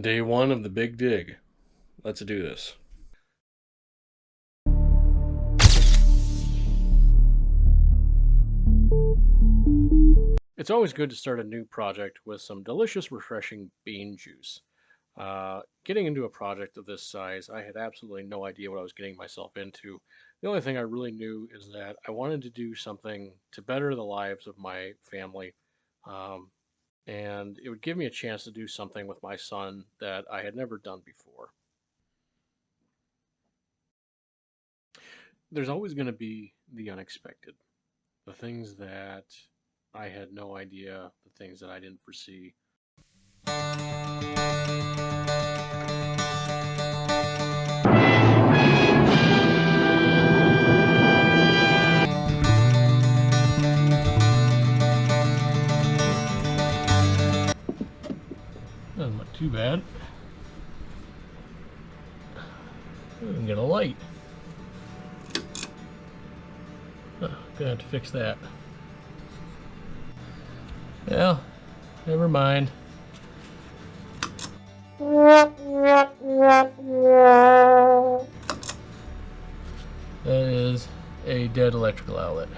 Day one of the big dig. Let's do this. It's always good to start a new project with some delicious, refreshing bean juice. Getting into a project of this size, I had absolutely no idea what I was getting myself into. The only thing I really knew is that I wanted to do something to better the lives of my family, um, and it would give me a chance to do something with my son that I had never done before. There's always going to be the unexpected, the things that I had no idea, the things that I didn't foresee. That's not too bad. We can get a light. Oh, gonna have to fix that. Well, never mind. That is a dead electrical outlet.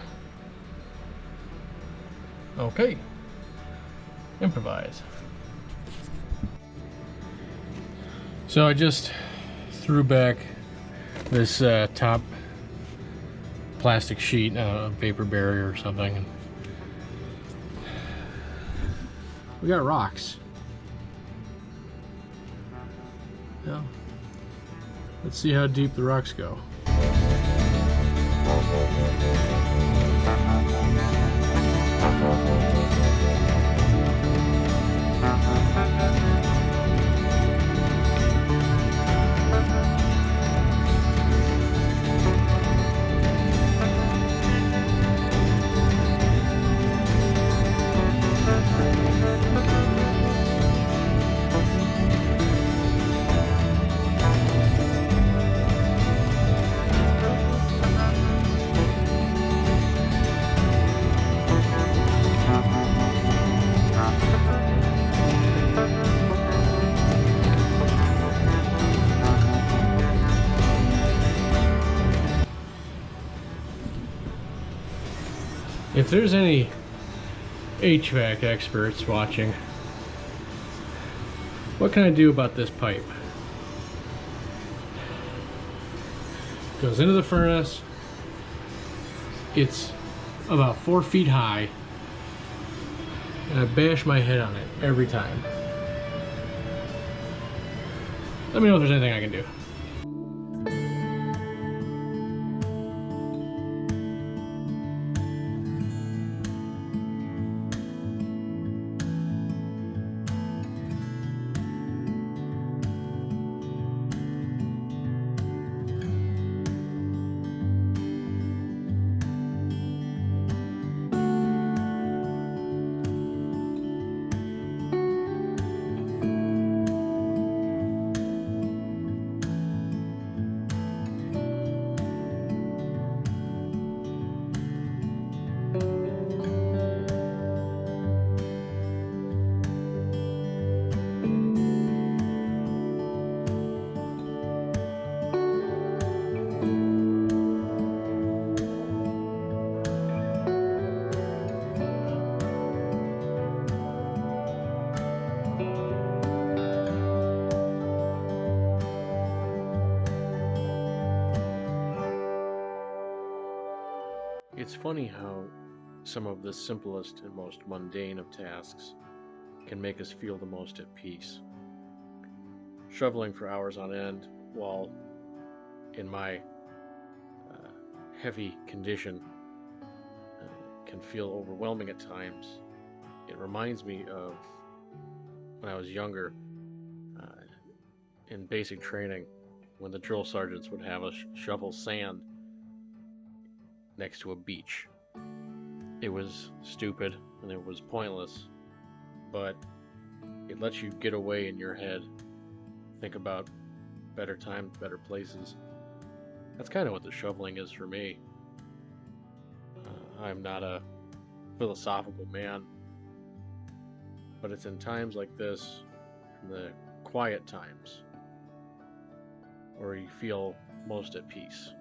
Okay. Improvise. So I just threw back this top plastic sheet, vapor barrier or something. We got rocks. Yeah. Let's see how deep the rocks go. If there's any HVAC experts watching, what can I do about this pipe? Goes into the furnace. It's about 4 feet high, and I bash my head on it every time. Let me know if there's anything I can do. It's funny how some of the simplest and most mundane of tasks can make us feel the most at peace. Shoveling for hours on end while in my uh, heavy condition can feel overwhelming at times. It reminds me of when I was younger uh, in basic training when the drill sergeants would have us shovel sand next to a beach. It was stupid and it was pointless, but it lets you get away in your head, think about better times, better places. That's kind of what the shoveling is for me. I'm not a philosophical man, but it's in times like this the quiet times where you feel most at peace?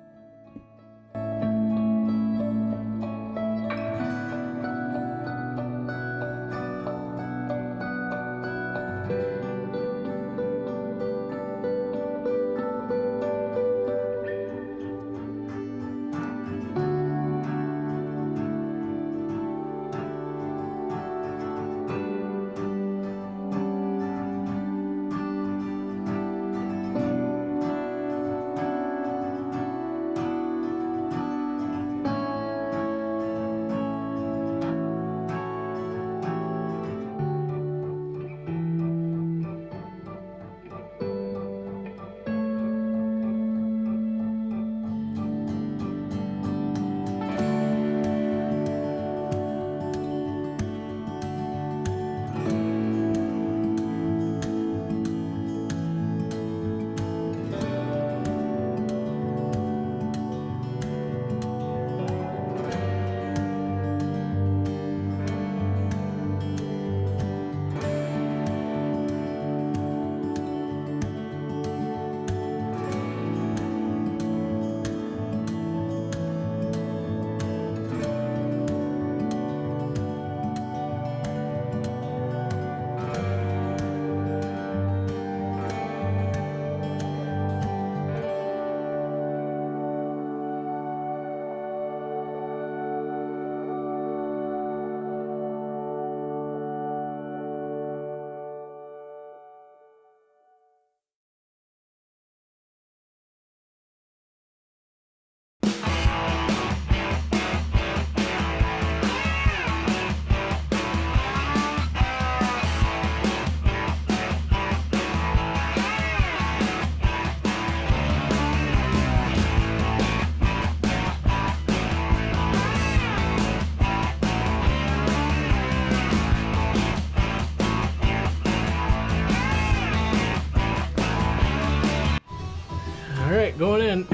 All right, going in.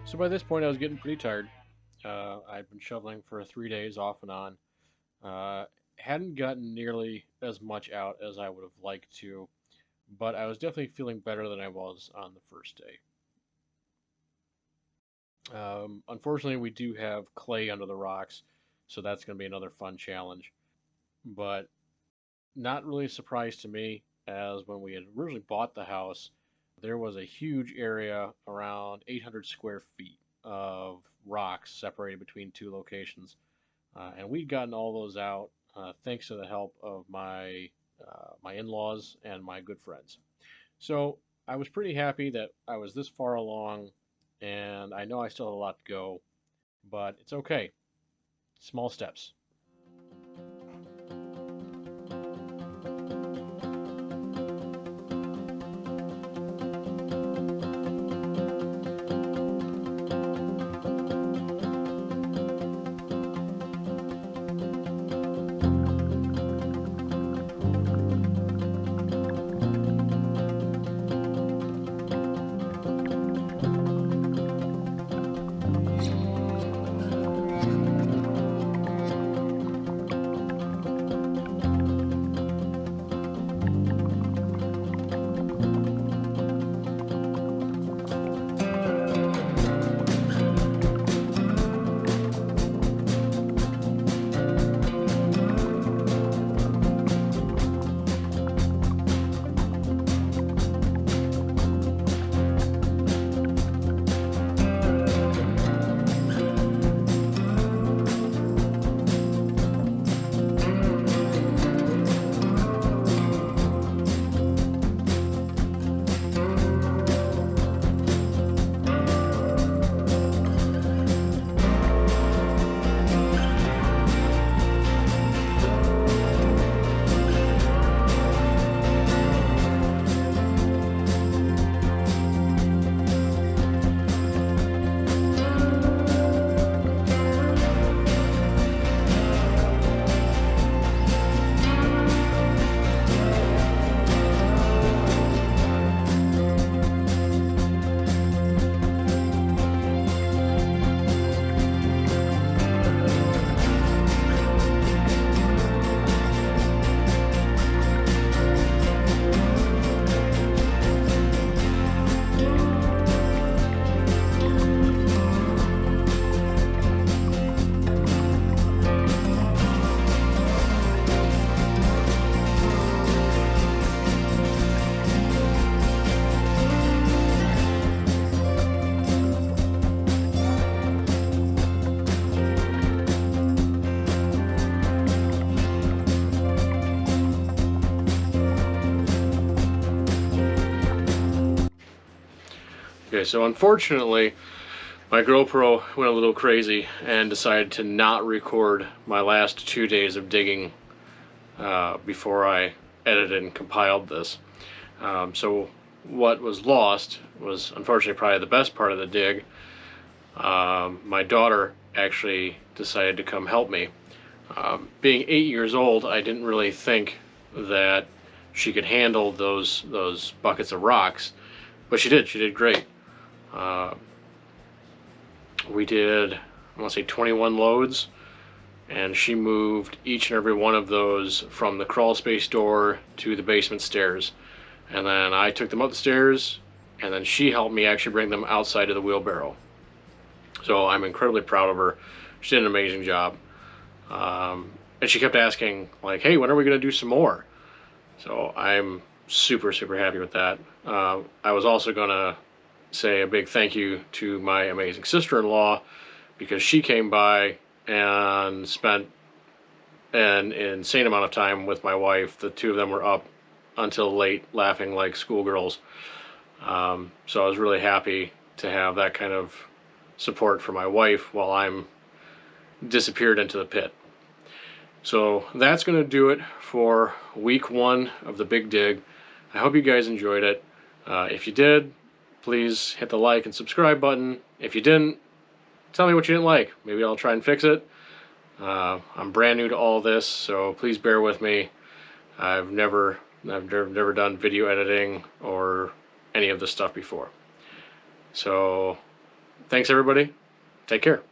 So by this point, I was getting pretty tired. I'd been shoveling for 3 days off and on. Uh, hadn't gotten nearly as much out as I would have liked to, but I was definitely feeling better than I was on the first day. Unfortunately, we do have clay under the rocks, so that's going to be another fun challenge. But not really a surprise to me, as when we had originally bought the house, there was a huge area around 800 square feet of rocks separated between two locations. And we'd gotten all those out thanks to the help of my in-laws and my good friends. So I was pretty happy that I was this far along, and I know I still have a lot to go, but it's okay. Small steps. Okay, so unfortunately, my GoPro went a little crazy and decided to not record my last 2 days of digging before I edited and compiled this. So what was lost was unfortunately probably the best part of the dig. My daughter actually decided to come help me. Being 8 years old, I didn't really think that she could handle those buckets of rocks, but she did. She did great. We did, I want to say 21 loads, and she moved each and every one of those from the crawl space door to the basement stairs. And then I took them up the stairs, and then she helped me actually bring them outside of the wheelbarrow. So I'm incredibly proud of her. She did an amazing job. And she kept asking, like, hey, when are we going to do some more? So I'm super, super happy with that. I was also going to say a big thank you to my amazing sister-in-law, because she came by and spent an insane amount of time with my wife. The two of them were up until late laughing like schoolgirls. So I was really happy to have that kind of support for my wife while I'm disappeared into the pit. So that's going to do it for week 1 of the big dig. I hope you guys enjoyed it. If you did, please hit the like and subscribe button. If you didn't, tell me what you didn't like. Maybe I'll try and fix it. I'm brand new to all this, so please bear with me. I've never done video editing or any of this stuff before. So thanks everybody. Take care.